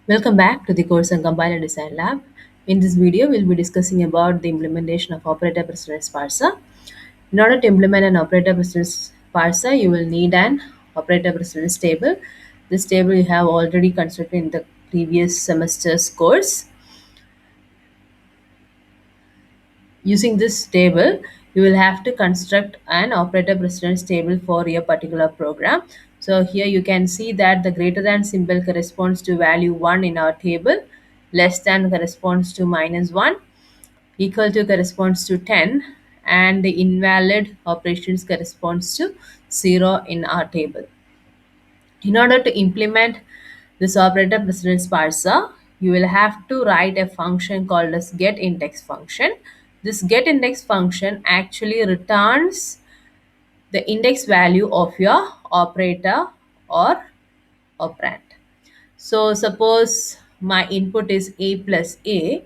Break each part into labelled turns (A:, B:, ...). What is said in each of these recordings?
A: Welcome back to the course on Compiler Design Lab. In this video, we'll be discussing about the implementation of operator precedence parser. In order to implement an operator precedence parser, you will need an operator precedence table. This table you have already constructed in the previous semester's course. Using this table, you will have to construct an operator precedence table for your particular program. So here you can see that the greater than symbol corresponds to value 1 in our table, less than corresponds to -1, equal to corresponds to 10, and the invalid operations corresponds to 0 in our table. In order to implement this operator precedence parser, you will have to write a function called as getIndex function. This getIndex function actually returns the index value of your operator or operand. So suppose my input is a plus a.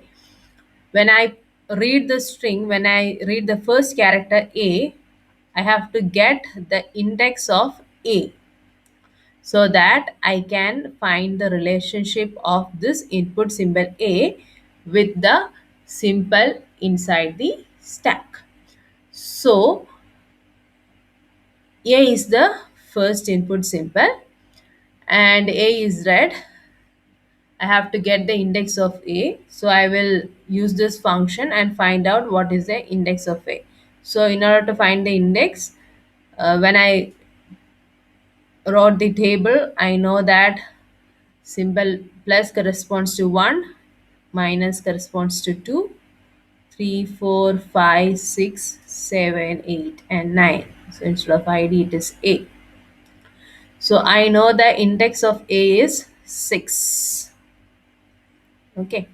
A: When I read the string, when I read the first character a, I have to get the index of a so that I can find the relationship of this input symbol A with the symbol inside the stack. So A is the first input symbol and A is read. I have to get the index of A. So I will use this function and find out what is the index of A. So in order to find the index, when I wrote the table, I know that symbol plus corresponds to 1, minus corresponds to 2, 3, 4, 5, 6, 7, 8, and 9. So instead of ID, it is A. So I know the index of A is 6. Okay.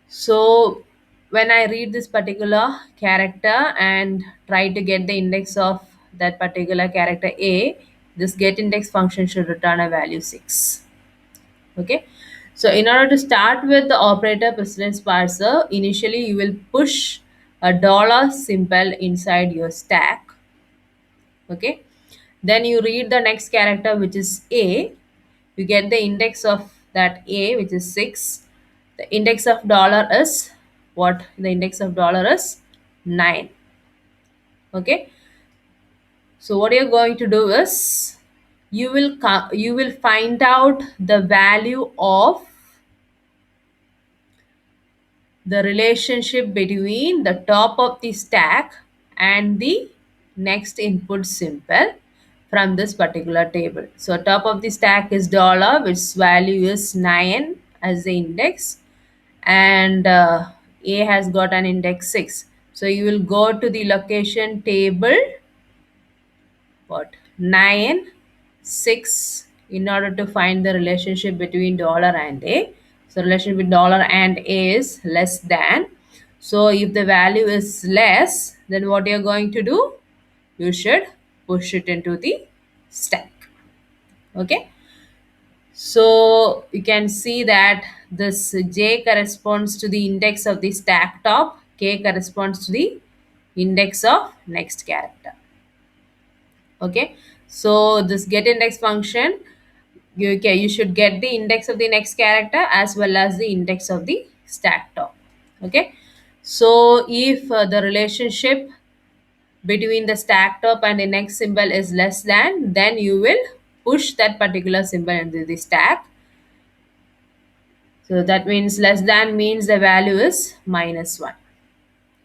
A: So when I read this particular character and try to get the index of that particular character A, this getIndex function should return a value 6. Okay, so in order to start with the operator precedence parser, initially you will push a dollar symbol inside your stack. Okay, then you read the next character, which is a. You get the index of that a, which is 6. The index of dollar is what? The index of dollar is 9. Okay, so what you're going to do is you will find out the value of the relationship between the top of the stack and the next input symbol from this particular table. So top of the stack is dollar, which value is 9 as the index, and A has got an index 6. So you will go to the location table, what, 9, 6, in order to find the relationship between dollar and A. So relationship with dollar and A is less than. So if the value is less, then what you're going to do? You should push it into the stack. Okay. So you can see that this J corresponds to the index of the stack top, K corresponds to the index of next character. Okay, so this getIndex function, you should get the index of the next character as well as the index of the stack top. Okay, so if the relationship between the stack top and the next symbol is less than, then you will push that particular symbol into the stack. So that means less than means the value is -1.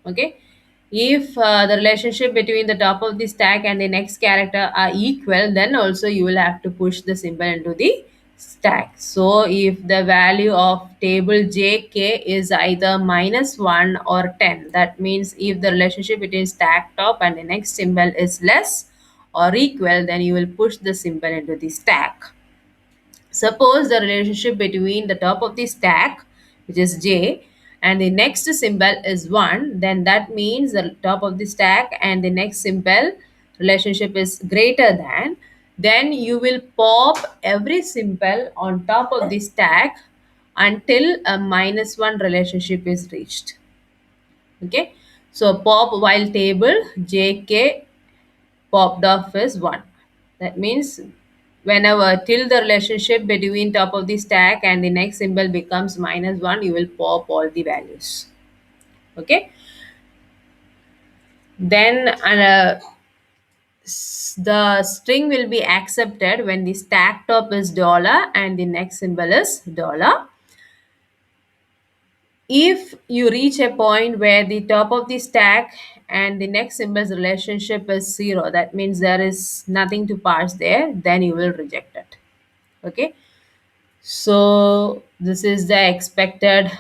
A: Okay, if the relationship between the top of the stack and the next character are equal, then also you will have to push the symbol into the stack. So if the value of table jk is either -1 or 10, that means if the relationship between stack top and the next symbol is less or equal, then you will push the symbol into the stack. Suppose the relationship between the top of the stack, which is j, and the next symbol is 1, then that means the top of the stack and the next symbol relationship is greater than. Then you will pop every symbol on top of the stack until a -1 relationship is reached. Okay, so pop while table jk popped off is 1. That means Whenever till the relationship between top of the stack and the next symbol becomes -1, you will pop all the values. Okay. Then the string will be accepted when the stack top is dollar and the next symbol is dollar. If you reach a point where the top of the stack and the next symbol's relationship is 0, that means there is nothing to parse there, then you will reject it. Okay. So this is the expected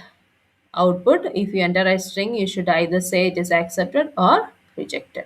A: output. If you enter a string, you should either say it is accepted or rejected.